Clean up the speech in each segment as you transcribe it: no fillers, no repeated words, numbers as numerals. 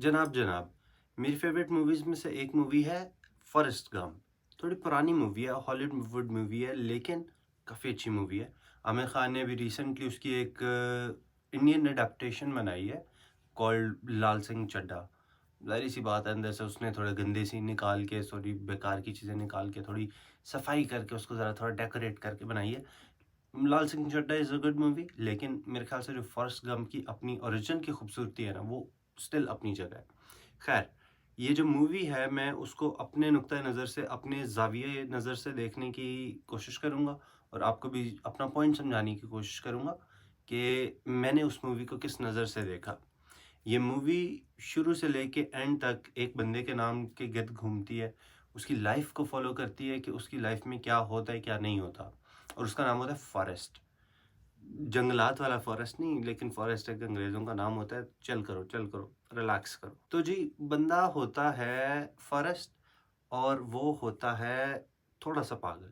जनाब जनाब, मेरी फेवरेट मूवीज़ में से एक मूवी है फॉरेस्ट गंप। थोड़ी पुरानी मूवी है, हॉलीवुड मूवी है, लेकिन काफ़ी अच्छी मूवी है। आमिर खान ने अभी रिसेंटली उसकी एक इंडियन एडाप्टेशन बनाई है कॉल्ड लाल सिंह चड्ढा। ज़ाहिर सी बात है, अंदर से उसने थोड़े गंदे सीन निकाल के, थोड़ी बेकार की चीज़ें निकाल के, थोड़ी सफाई करके उसको ज़रा थोड़ा डेकोरेट करके बनाई है। Laal Singh Chaddha is a good movie, लेकिन मेरे ख्याल से जो फॉरेस्ट गंप की अपनी ओरिजिन की खूबसूरती है ना, वो स्टिल अपनी जगह है। खैर, ये जो मूवी है मैं उसको अपने नुक्ता नज़र से, अपने ज़ाविये नज़र से देखने की कोशिश करूँगा और आपको भी अपना पॉइंट समझाने की कोशिश करूँगा कि मैंने उस मूवी को किस नज़र से देखा। ये मूवी शुरू से लेके एंड तक एक बंदे के नाम के गिर्द घूमती है, उसकी लाइफ़ को फ़ॉलो करती है कि उसकी लाइफ़ में क्या होता है, क्या नहीं होता और उसका नाम होता है फॉरेस्ट। जंगलात वाला फ़ॉरेस्ट नहीं, लेकिन फ़ॉरेस्ट एक अंग्रेज़ों का नाम होता है, चिल करो, रिलैक्स करो। तो जी, बंदा होता है फॉरेस्ट और वो होता है थोड़ा-सा पागल,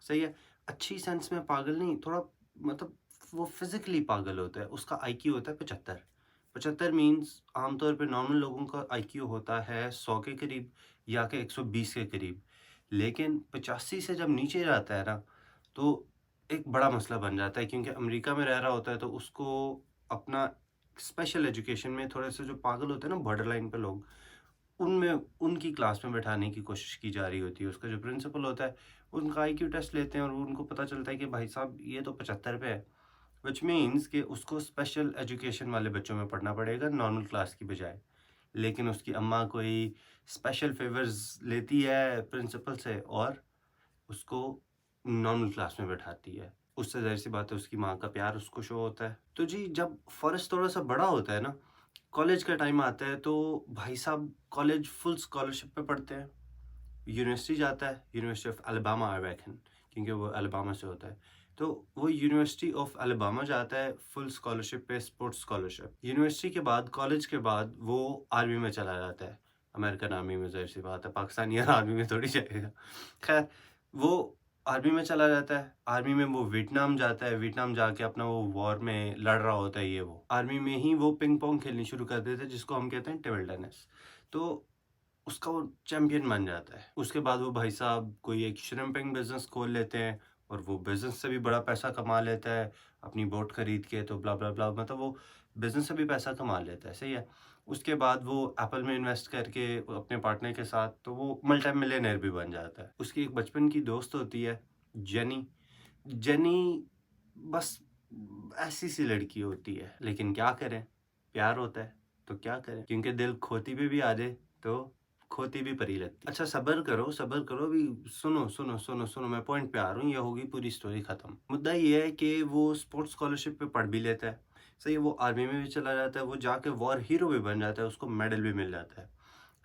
सही है? अच्छी सेंस में पागल नहीं, थोड़ा मतलब वो फ़िज़िकली पागल होता है, उसका आईक्यू होता है 75। 75 मीन्स आमतौर पे नॉर्मल लोगों का आईक्यू होता है 100 के करीब या के 120 के करीब। लेकिन 85 से जब नीचे जाता है ना, तो एक बड़ा मसला बन जाता है क्योंकि अमेरिका में रह रहा होता है तो उसको अपना स्पेशल एजुकेशन में थोड़े से जो पागल होते हैं ना बॉर्डर लाइन पे लोग, उनमें उनकी क्लास में बैठाने की कोशिश की जा रही होती है। उसका जो प्रिंसिपल होता है, उनका आईक्यू टेस्ट लेते हैं और उनको पता चलता है कि भाई साहब ये तो 75 पे है। व्हिच मीन्स कि उसको स्पेशल एजुकेशन वाले बच्चों में पढ़ना पड़ेगा नॉर्मल क्लास की बजाय। लेकिन उसकी अम्मा कोई स्पेशल फ़ेवर्स लेती है प्रिंसिपल से और उसको नॉर्मल क्लास में बैठाती है। उससे ज़ाहिर-सी बात है उसकी माँ का प्यार उसको शो होता है। तो जी, जब फ़ॉरेस्ट थोड़ा-सा बड़ा होता है ना, कॉलेज का टाइम आता है तो भाई साहब कॉलेज फुल स्कॉलरशिप पे पढ़ते हैं। यूनिवर्सिटी जाता है, university of Alabama I reckon, क्योंकि वो अलबामा से होता है। तो वो यूनिवर्सिटी ऑफ अलबामा जाता है फुल स्कॉलरशिप पे, स्पोर्ट्स स्कॉलरशिप। यूनिवर्सिटी के बाद, कॉलेज के बाद वो आर्मी में चला जाता है। अमेरिकन आर्मी में, ज़ाहिर-सी बात है, पाकिस्तानी आर्मी में थोड़ी जाएगा। खैर, वो आर्मी में चला जाता है। आर्मी में वो वियतनाम जाता है, वियतनाम जाके अपना वो वॉर में लड़ रहा होता है ये वो। आर्मी में ही वो पिंग पोंग खेलनी शुरू कर देता है जिसको हम कहते हैं टेबल टेनिस। तो उसका वो चैंपियन बन जाता है। उसके बाद वो भाई साहब कोई एक श्रिम्पिंग बिज़नेस खोल लेते हैं और वो बिज़नेस से भी बड़ा पैसा कमा लेता है, अपनी बोट खरीद के, तो ब्ला ब्ला ब्ला, मतलब वो बिज़नेस से भी पैसा कमा लेता है, सही है। उसके बाद वो एप्पल में इन्वेस्ट करके अपने पार्टनर के साथ तो वो मल्टी मिलियनेयर भी बन जाता है। उसकी एक बचपन की दोस्त होती है, जेनी। जेनी बस ऐसी-सी लड़की होती है, लेकिन क्या करें, प्यार होता है, तो क्या करें? क्योंकि दिल खोती पे भी आ जाए, तो खोती भी परी लगती है। अच्छा, सब्र करो, अभी सुनो, मैं पॉइंट पे आ रहा हूँ, ये होगी पूरी स्टोरी खत्म। मुद्दा ये है कि वो स्पोर्ट्स स्कॉलरशिप पे पढ़ भी लेता है, सही है, वो आर्मी में भी चला जाता है, वो जाके वॉर हीरो भी बन जाता है, उसको मेडल भी मिल जाता है,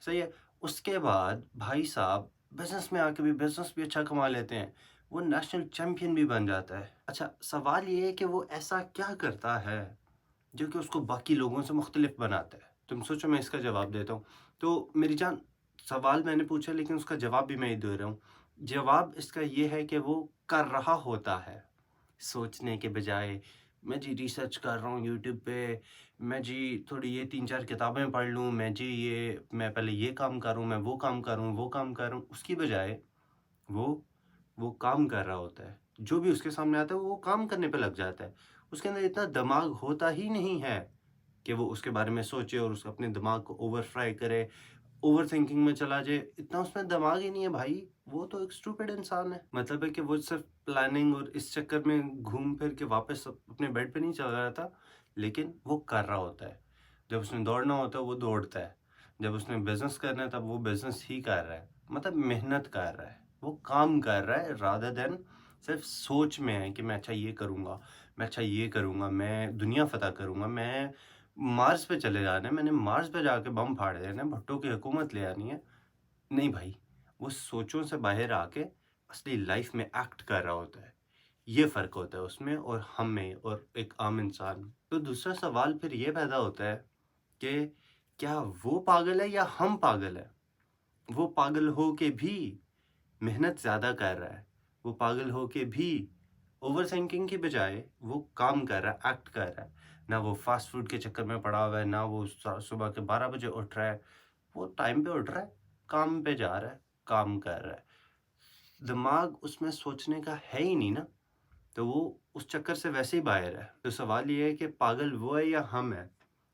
सही है। उसके बाद भाई साहब बिज़नेस में आके भी बिज़नेस भी अच्छा कमा लेते हैं, वो नेशनल चैंपियन भी बन जाता है। अच्छा, सवाल ये है कि वो ऐसा क्या करता है जो कि उसको बाकी लोगों से मुख्तलिफ बनाता है? तुम सोचो, मैं इसका जवाब देता हूँ। तो मेरी जान, सवाल मैंने पूछा लेकिन उसका जवाब भी मैं ही दे रहा हूँ। जवाब इसका ये है कि वो कर रहा होता है, सोचने के बजाय। मैं जी रिसर्च कर रहा हूँ यूट्यूब पे, मैं जी थोड़ी ये 3-4 किताबें पढ़ लूँ, मैं जी ये मैं पहले ये काम करूँ, मैं वो काम करूँ, वो काम करूँ, उसकी बजाय वो वो काम कर रहा होता है। जो भी उसके सामने आता है वो काम करने पे लग जाता है। उसके अंदर इतना दिमाग होता ही नहीं है कि वो उसके बारे में सोचे और उस अपने दिमाग को ओवर फ्राई करे, ओवरथिंकिंग में चला जाए, इतना उसमें दिमाग ही नहीं है भाई। वो तो एक स्टूपिड इंसान है। मतलब है कि वो सिर्फ़ प्लानिंग और इस चक्कर में घूम फिर के वापस अपने बेड पे नहीं चला जाता, लेकिन वो कर रहा होता है। जब उसने दौड़ना होता है, वो दौड़ता है। जब उसने बिज़नेस करना है, तब वो बिज़नेस ही कर रहा है। मतलब मेहनत कर रहा है, वो काम कर रहा है रादर देन सिर्फ़ सोच में है कि मैं अच्छा ये करूँगा, मैं अच्छा ये करूँगा, मैं दुनिया फ़तह करूँगा, मैं मार्स पे चले जाना है, मैंने मार्स पे जाके बम फाड़ देना है, भुट्टो की हुकूमत ले आनी है। नहीं भाई, वो सोचों से बाहर आके असली लाइफ़ में एक्ट कर रहा होता है। ये फ़र्क होता है उसमें और हम में और एक आम इंसान में। तो दूसरा सवाल फिर ये पैदा होता है कि क्या वो पागल है या हम पागल हैं? वो पागल हो के भी मेहनत ज़्यादा कर रहा है। वो पागल हो के भी ओवर थिंकिंग की बजाय वो काम कर रहा है, एक्ट कर रहा है। ना वो फास्ट फूड के चक्कर में पड़ा हुआ है, ना वो सुबह के 12 बजे उठ रहा है। वो टाइम पे उठ रहा है, काम पे जा रहा है, काम कर रहा है। दिमाग उसमें सोचने का है ही नहीं ना, तो वो उस चक्कर से वैसे ही बाहर है। तो सवाल ये है कि पागल वो है या हम हैं?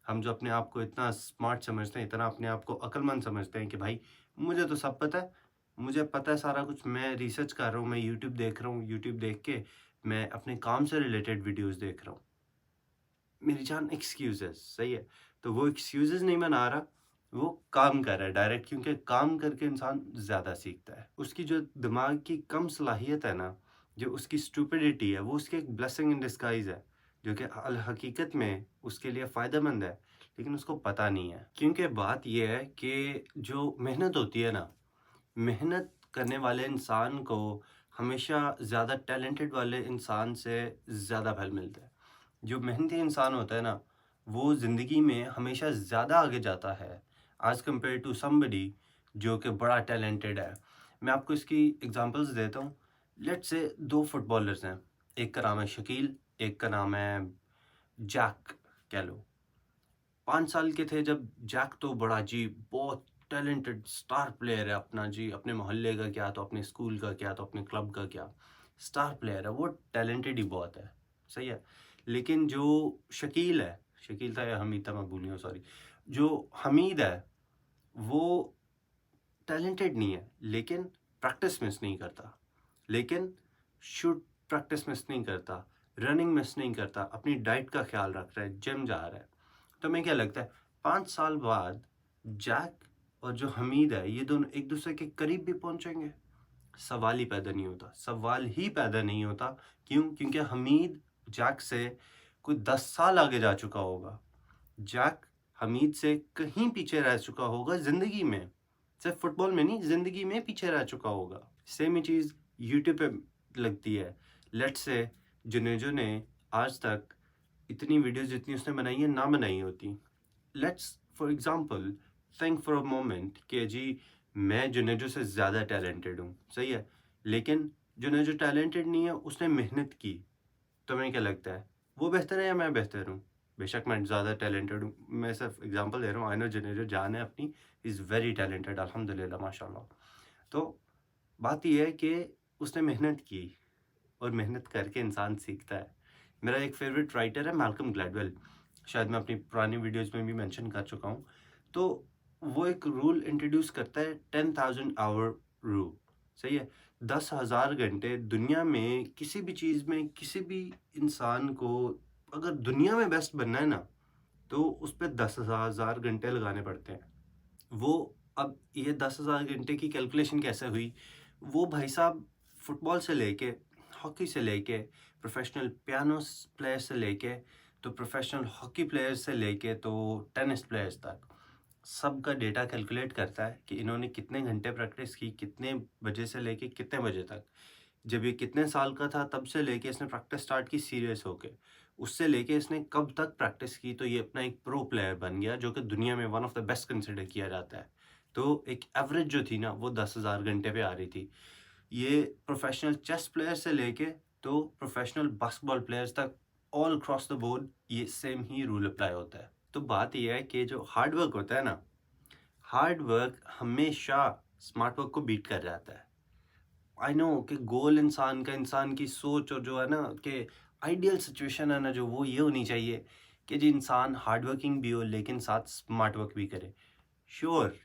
हम जो अपने आप को इतना स्मार्ट समझते हैं, इतना अपने आप को अक्लमंद समझते हैं कि भाई मुझे तो सब पता है, मुझे पता है सारा कुछ, मैं रिसर्च कर रहा हूँ, मैं यूट्यूब देख रहा हूँ, यूट्यूब देख के मैं अपने काम से रिलेटेड वीडियोज़ देख रहा हूँ। मेरी जान एक्सक्यूज़ेज़ सही है, तो वो एक्सक्यूज़ेज़ नहीं बना रहा, वो काम कर रहा है डायरेक्ट, क्योंकि काम करके इंसान ज़्यादा सीखता है। उसकी जो दिमाग की कम सलाहियत है ना, जो उसकी स्टुपिडिटी है, वो उसकी एक ब्लेसिंग इन डिस्गाइज़ है, जो कि अल हकीकत में उसके लिए फ़ायदेमंद है, लेकिन उसको पता नहीं है। क्योंकि बात ये है कि जो मेहनत होती है ना, मेहनत करने वाले इंसान को हमेशा ज़्यादा टैलेंटेड वाले इंसान से ज़्यादा फल मिलता है। जो मेहनती इंसान होता है ना, वो ज़िंदगी में हमेशा ज़्यादा आगे जाता है एज़ कम्पेयर टू समबडी जो कि बड़ा टैलेंटेड है। मैं आपको इसकी एग्ज़ाम्पल्स देता हूँ। लेट्स से 2 फुटबॉलर्स हैं, एक का नाम है शकील, एक का नाम है जैक कह लो। 5 साल के थे जब जैक तो बड़ा जी बहुत टैलेंटेड स्टार प्लेयर है अपना जी, अपने मोहल्ले का क्या तो अपने स्कूल का क्या तो अपने क्लब का क्या, स्टार प्लेयर है, वो टैलेंटेड ही बहुत है, सही है। लेकिन जो शकील है, शकील था या हमीद था मैं भूल गया सॉरी, जो हमीद है वो टैलेंटेड नहीं है, लेकिन प्रैक्टिस मिस नहीं करता, लेकिन शूट प्रैक्टिस मिस नहीं करता, रनिंग मिस नहीं करता, अपनी डाइट का ख्याल रख रहा है, जिम जा रहा है। तो हमें क्या लगता है 5 साल बाद जैक और जो हमीद है ये दोनों एक दूसरे के करीब भी पहुंचेंगे? सवाल ही पैदा नहीं होता, सवाल ही पैदा नहीं होता। क्यों? क्योंकि हमीद जैक से कोई 10 साल आगे जा चुका होगा। जैक हमीद से कहीं पीछे रह चुका होगा ज़िंदगी में, सिर्फ फुटबॉल में नहीं, ज़िंदगी में पीछे रह चुका होगा। सेम ही चीज़ यूट्यूब पे लगती है। लेट्स से जुनेजो ने आज तक इतनी वीडियोज़ जितनी उसने बनाई है ना बनाई होती। Let's for example think for a moment कि जी मैं जुनेजो से ज़्यादा टैलेंटेड हूँ, सही है? लेकिन जुनेजो टैलेंटेड नहीं है, उसने मेहनत की। तुम्हें क्या लगता है, वो बेहतर है या मैं बेहतर हूँ? बेशक मैं ज़्यादा टैलेंटेड हूँ, मैं सिर्फ एग्ज़ाम्पल दे रहा हूँ। आई नो जुनेजो जान है अपनी, इज़ वेरी टैलेंटेड अल्हम्दुलिल्लाह माशाल्लाह। तो बात ये है कि उसने मेहनत की और मेहनत करके इंसान सीखता है। मेरा एक फ़ेवरेट राइटर है मैल्कम ग्लैडवेल, शायद मैं अपनी पुरानी वीडियोज़ में भी मेंशन कर चुका हूँ। तो वो एक रूल इंट्रोड्यूस करता है 10,000 आवर रूल, सही है? 10,000 घंटे दुनिया में किसी भी चीज़ में किसी भी इंसान को अगर दुनिया में बेस्ट बनना है ना, तो उस पे 10,000 घंटे लगाने पड़ते हैं। वो अब ये 10,000 घंटे की कैलकुलेशन कैसे हुई? वो भाई साहब फुटबॉल से लेके, हॉकी से लेके, प्रोफ़ेशनल पियानो प्लेयर से लेके, तो प्रोफ़ेशनल हॉकी प्लेयर से लेके तो टेनिस प्लेयर्स तक, सबका डेटा कैलकुलेट करता है कि इन्होंने कितने घंटे प्रैक्टिस की, कितने बजे से लेके कितने बजे तक। जब ये कितने साल का था तब से लेके इसने प्रैक्टिस स्टार्ट की सीरियस होके। उससे लेके इसने कब तक प्रैक्टिस की तो ये अपना एक प्रो प्लेयर बन गया जो कि दुनिया में one of the best consider किया जाता है। तो एक एवरेज जो थी ना वो 10,000 घंटे पे आ रही थी। ये प्रोफ़ेशनल चेस प्लेयर से लेके तो प्रोफ़ेशनल बास्केटबॉल प्लेयर्स तक ऑल अक्रॉस द बोर्ड ये सेम ही रूल अप्लाई होता है। तो बात ये है कि जो हार्ड वर्क होता है ना, हार्ड वर्क हमेशा स्मार्ट वर्क को बीट कर जाता है। आई नो कि गोल इंसान का, इंसान की सोच और जो है ना कि आइडियल सिचुएशन है ना जो वो ये होनी चाहिए कि जी इंसान हार्ड वर्किंग भी हो लेकिन साथ स्मार्ट वर्क भी करे। श्योर,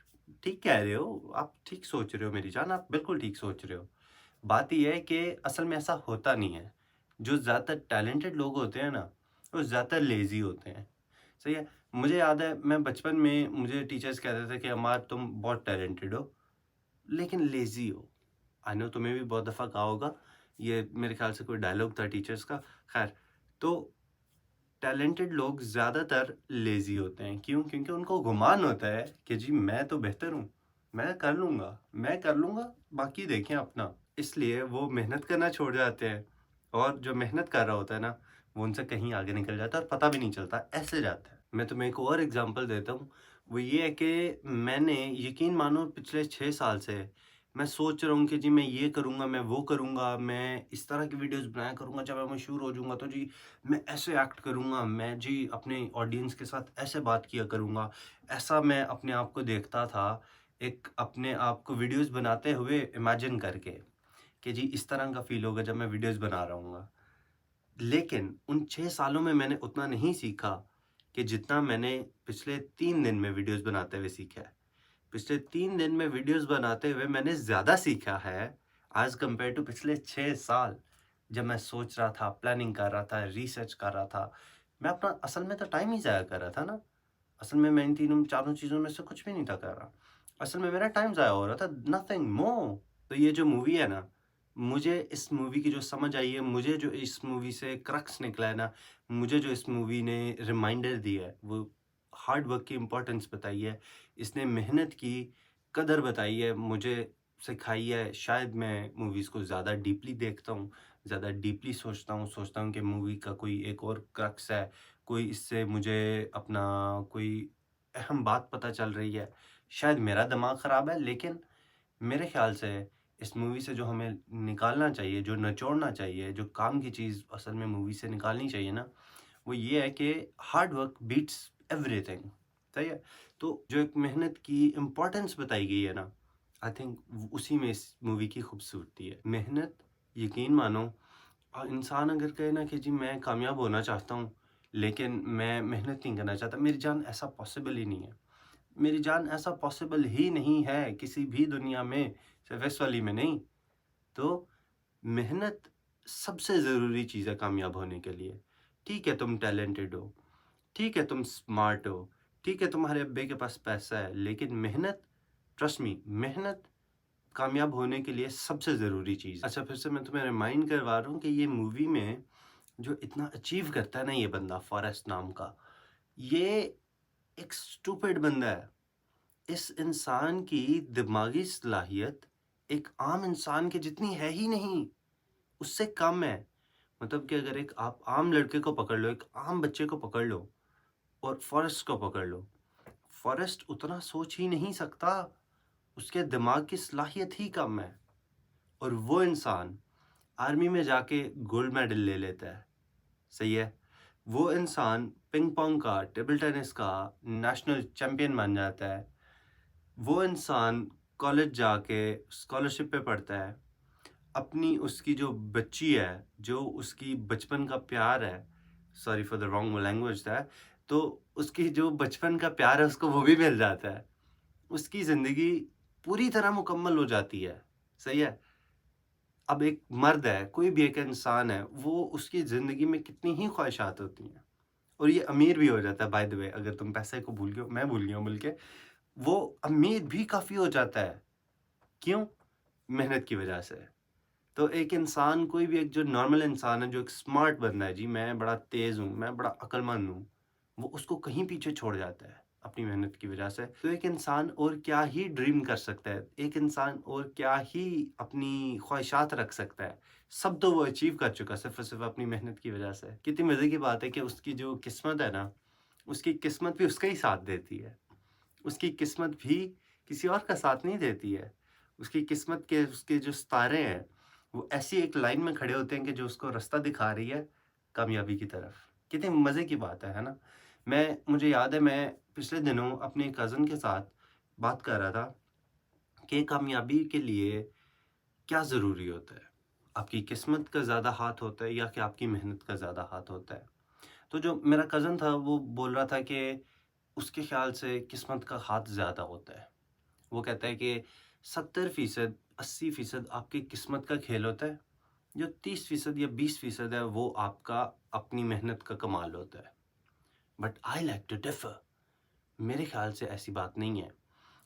ठीक कह रहे हो आप, ठीक सोच रहे हो मेरी जान, आप बिल्कुल ठीक सोच रहे हो। बात ये है कि असल में ऐसा होता नहीं है। जो ज़्यादातर टैलेंटेड लोग होते हैं ना, वो ज़्यादातर लेज़ी होते हैं, सही है? मुझे याद है मैं बचपन में मुझे टीचर्स कहते थे कि अमार तुम बहुत टैलेंटेड हो, लेकिन लेज़ी हो। आई नो तुम्हें भी बहुत दफ़ा कहा होगा, ये मेरे ख़्याल से कोई डायलॉग था टीचर्स का। ख़ैर, तो टैलेंटेड लोग ज़्यादातर लेज़ी होते हैं। क्यों? क्योंकि उनको गुमान होता है कि जी मैं तो बेहतर हूँ, मैं कर लूँगा, बाकी देखें अपना। इसलिए वो मेहनत करना छोड़ जाते हैं और जो मेहनत कर रहा होता है ना, वो उनसे कहीं आगे निकल जाता है और पता भी नहीं चलता, ऐसे जाता है। मैं तुम्हें एक और एग्ज़ाम्पल देता हूँ, वो ये है कि मैंने यकीन मानो पिछले 6 साल से मैं सोच रहा हूँ कि जी मैं ये करूँगा, मैं वो करूँगा, मैं इस तरह की वीडियोज़ बनाया करूँगा, जब मैं मशहूर हो जाऊँगा तो जी मैं ऐसे एक्ट करूँगा, मैं जी अपने ऑडियंस के साथ ऐसे बात किया करूँगा। ऐसा मैं अपने आप को देखता था, एक अपने आप को वीडियोज़ बनाते हुए इमेजिन करके कि जी इस तरह का फ़ील होगा जब मैं वीडियोज़ बना रहा हूँगा। लेकिन उन 6 सालों में मैंने उतना नहीं सीखा कि जितना मैंने पिछले 3 दिन में वीडियोज़ बनाते हुए सीखा है। पिछले 3 दिन में वीडियोज़ बनाते हुए मैंने ज़्यादा सीखा है एज़ कम्पेयर टू पिछले 6 साल, जब मैं सोच रहा था, प्लानिंग कर रहा था, रिसर्च कर रहा था। मैं अपना असल में तो टाइम ही ज़ाया कर रहा था ना। असल में मैं इन तीनों चारों चीज़ों में से कुछ भी नहीं था कर रहा। असल में मेरा टाइम ज़ाया हो रहा था, नथिंग मोर। तो ये जो मूवी है ना, मुझे इस मूवी की जो समझ आई है, मुझे जो इस मूवी से क्रक्स निकला है ना, मुझे जो इस मूवी ने रिमाइंडर दी है, वो हार्ड वर्क की इम्पोर्टेंस बताई है। इसने मेहनत की कदर बताई है, मुझे सिखाई है। शायद मैं मूवीज़ को ज़्यादा डीपली देखता हूँ, ज़्यादा डीपली सोचता हूँ कि मूवी का कोई एक और क्रक्स है, कोई इससे मुझे अपना कोई अहम बात पता चल रही है। शायद मेरा दिमाग ख़राब है, लेकिन मेरे ख़्याल से इस मूवी से जो हमें निकालना चाहिए, जो निचोड़ना चाहिए, जो काम की चीज़ असल में मूवी से निकालनी चाहिए ना, वो ये है कि हार्ड वर्क बीट्स एवरीथिंग। सही है? तो जो एक मेहनत की इम्पोर्टेंस बताई गई है ना, आई थिंक उसी में इस मूवी की खूबसूरती है। मेहनत, यकीन मानो, इंसान अगर कहे ना कि जी मैं कामयाब होना चाहता हूँ, लेकिन मैं मेहनत नहीं करना चाहता, मेरी जान ऐसा पॉसिबल ही नहीं है। मेरी जान ऐसा पॉसिबल ही नहीं है किसी भी दुनिया में, सिर्फ इस वाली में नहीं। तो मेहनत सबसे ज़रूरी चीज़ है कामयाब होने के लिए। ठीक है तुम टैलेंटेड हो, ठीक है तुम स्मार्ट हो, ठीक है तुम्हारे अब्बे के पास पैसा है, लेकिन मेहनत, ट्रस्ट मी, मेहनत कामयाब होने के लिए सबसे ज़रूरी चीज़ है। अच्छा, फिर से मैं तुम्हें रिमाइंड करवा रहा हूँ कि ये मूवी में जो इतना अचीव करता है ना ये बंदा, फॉरेस्ट नाम का, ये एक स्टूपिड बंदा है। इस इंसान की दिमागी सलाहियत एक आम इंसान के जितनी है ही नहीं, उससे कम है। मतलब कि अगर एक आप आम लड़के को पकड़ लो, एक आम बच्चे को पकड़ लो और फॉरेस्ट को पकड़ लो, फॉरेस्ट उतना सोच ही नहीं सकता, उसके दिमाग की सलाहियत ही कम है। और वो इंसान आर्मी में जाके गोल्ड मेडल ले लेता है, सही है? वो इंसान पिंग पोंग का, टेबल टेनिस का नेशनल चैंपियन बन जाता है। वो इंसान कॉलेज जाके स्कॉलरशिप पे पढ़ता है। अपनी उसकी जो बच्ची है, जो उसकी बचपन का प्यार है, sorry for the wrong language that, तो उसकी जो बचपन का प्यार है उसको वो भी मिल जाता है। उसकी ज़िंदगी पूरी तरह मुकम्मल हो जाती है, सही है? अब एक मर्द है, कोई भी एक इंसान है, वो उसकी ज़िंदगी में कितनी ही ख्वाहिशात होती हैं और ये अमीर भी हो जाता है, बाय द वे, अगर तुम पैसे को भूल गए हो, मैं भूल गया हूँ बल्कि, वो अमीर भी काफ़ी हो जाता है। क्यों? मेहनत की वजह से। तो एक इंसान, कोई भी एक जो नॉर्मल इंसान है, जो एक स्मार्ट बंदा है, जी मैं बड़ा तेज़ हूँ, मैं बड़ा अक्लमंद हूँ, वो उसको कहीं पीछे छोड़ जाता है अपनी मेहनत की वजह से। तो एक इंसान और क्या ही ड्रीम कर सकता है, एक इंसान और क्या ही अपनी ख्वाहिशात रख सकता है। सब तो वो अचीव कर चुका सिर्फ़ और सिर्फ़ अपनी मेहनत की वजह से। कितनी मज़े की बात है कि उसकी जो किस्मत है ना, उसकी किस्मत भी उसका ही साथ देती है। उसकी किस्मत भी किसी और का साथ नहीं देती है। उसकी किस्मत के उसके जो सितारे हैं, वो ऐसी एक लाइन में खड़े होते हैं कि जो उसको रास्ता दिखा रही है कामयाबी की तरफ। कितनी मज़े की बात है ना? मुझे याद है, मैं पिछले दिनों अपने कज़न के साथ बात कर रहा था कि कामयाबी के लिए क्या ज़रूरी होता है? आपकी किस्मत का ज़्यादा हाथ होता है या कि आपकी मेहनत का ज़्यादा हाथ होता है? तो जो मेरा कज़न था वो बोल रहा था कि उसके ख़्याल से किस्मत का हाथ ज़्यादा होता है। वो कहता है कि 70% 80% आपकी किस्मत का खेल होता है, जो 30% या 20% है वो आपका अपनी मेहनत का कमाल होता है। But I like to differ. मेरे ख़्याल से ऐसी बात नहीं है।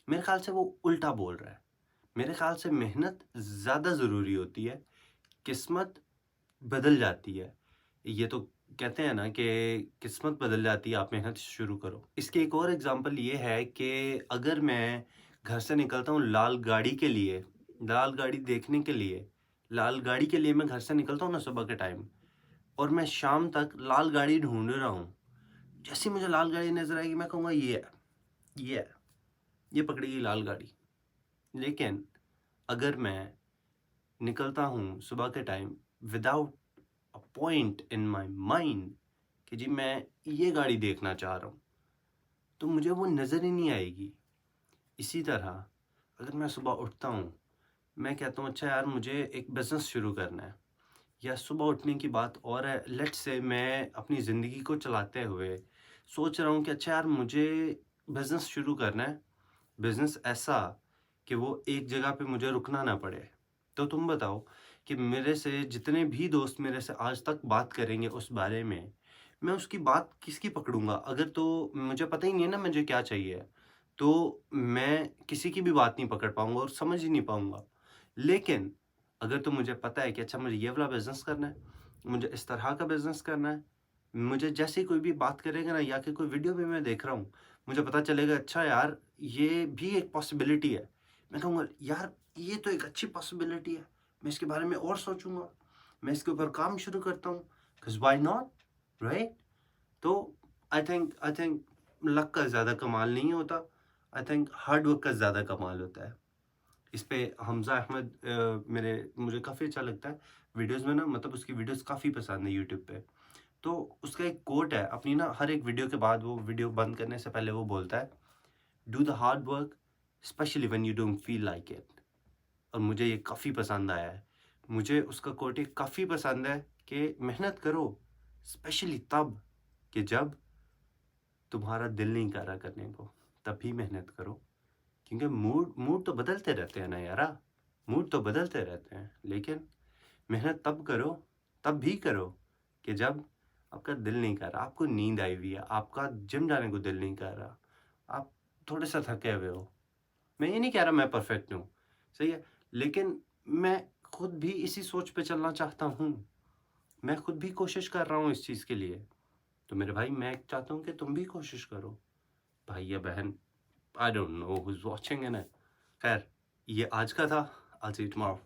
मेरे ख़्याल से वो उल्टा बोल रहा है। मेरे ख़्याल से मेहनत ज़्यादा ज़रूरी होती है, किस्मत बदल जाती है। ये तो कहते हैं ना कि किस्मत बदल जाती है, आप मेहनत शुरू करो। इसकी एक और एग्ज़ाम्पल ये है कि अगर मैं घर से निकलता हूँ लाल गाड़ी के लिए, लाल गाड़ी देखने के लिए, लाल गाड़ी के लिए मैं घर से निकलता हूँ ना सुबह के टाइम, और मैं शाम तक लाल गाड़ी ढूँढ रहा हूँ। जैसे ही मुझे लाल गाड़ी नज़र आएगी मैं कहूँगा ये है, ये है, ये पकड़ेगी लाल गाड़ी। लेकिन अगर मैं निकलता हूँ सुबह के time without a point in my mind कि जी मैं ये गाड़ी देखना चाह रहा हूँ, तो मुझे वो नज़र ही नहीं आएगी। इसी तरह अगर मैं सुबह उठता हूँ, मैं कहता हूँ अच्छा यार मुझे एक बिज़नेस शुरू करना है, या सुबह उठने की बात और है, लेट्स से मैं अपनी ज़िंदगी को चलाते हुए सोच रहा हूँ कि अच्छा यार मुझे बिज़नेस शुरू करना है, बिज़नेस ऐसा कि वो एक जगह पे मुझे रुकना ना पड़े। तो तुम बताओ कि मेरे से जितने भी दोस्त मेरे से आज तक बात करेंगे उस बारे में, मैं उसकी बात किसकी पकड़ूँगा? अगर तो मुझे पता ही नहीं है ना मुझे क्या चाहिए, तो मैं किसी की भी बात नहीं पकड़ पाऊँगा और समझ ही नहीं पाऊँगा। लेकिन अगर तो मुझे पता है कि अच्छा मुझे ये वाला बिज़नेस करना है, मुझे इस तरह का बिज़नेस करना है, मुझे जैसे ही कोई भी बात करेगा ना या कि कोई वीडियो भी मैं देख रहा हूँ, मुझे पता चलेगा अच्छा यार ये भी एक पॉसिबिलिटी है। मैं कहूँगा यार ये तो एक अच्छी पॉसिबिलिटी है, मैं इसके बारे में और सोचूँगा, मैं इसके ऊपर काम शुरू करता हूँ, 'cause व्हाई नॉट, राइट? तो आई थिंक लक का ज़्यादा कमाल नहीं होता, आई थिंक हार्ड वर्क का ज़्यादा कमाल होता है। इस पे हमज़ा अहमद मेरे मुझे काफ़ी अच्छा लगता है, वीडियोज़ में ना मतलब उसकी वीडियोज़ काफ़ी पसंद है यूट्यूब पे। तो उसका एक कोट है, अपनी ना हर एक वीडियो के बाद वो वीडियो बंद करने से पहले वो बोलता है, do the hard work specially when you don't feel like it. और मुझे ये काफ़ी पसंद आया है। मुझे उसका कोट ये काफ़ी पसंद है कि मेहनत करो स्पेशली तब कि जब तुम्हारा दिल नहीं कर रहा करने को, तभी मेहनत करो। क्योंकि मूड मूड तो बदलते रहते हैं ना यारा, मूड तो बदलते रहते हैं। लेकिन मेहनत तब करो, तब भी करो कि जब आपका दिल नहीं कर रहा, आपको नींद आई हुई है, आपका जिम जाने को दिल नहीं कर रहा, आप थोड़े-सा थके हुए हो। मैं ये नहीं कह रहा मैं परफेक्ट हूँ, सही है? लेकिन मैं खुद भी इसी सोच पे चलना चाहता हूँ। मैं खुद भी कोशिश कर रहा हूँ इस चीज़ के लिए। तो मेरे भाई मैं चाहता हूँ कि तुम भी कोशिश करो। भाई या बहन, I don't know who is watching it. खैर, ये आज का था। I will see you tomorrow.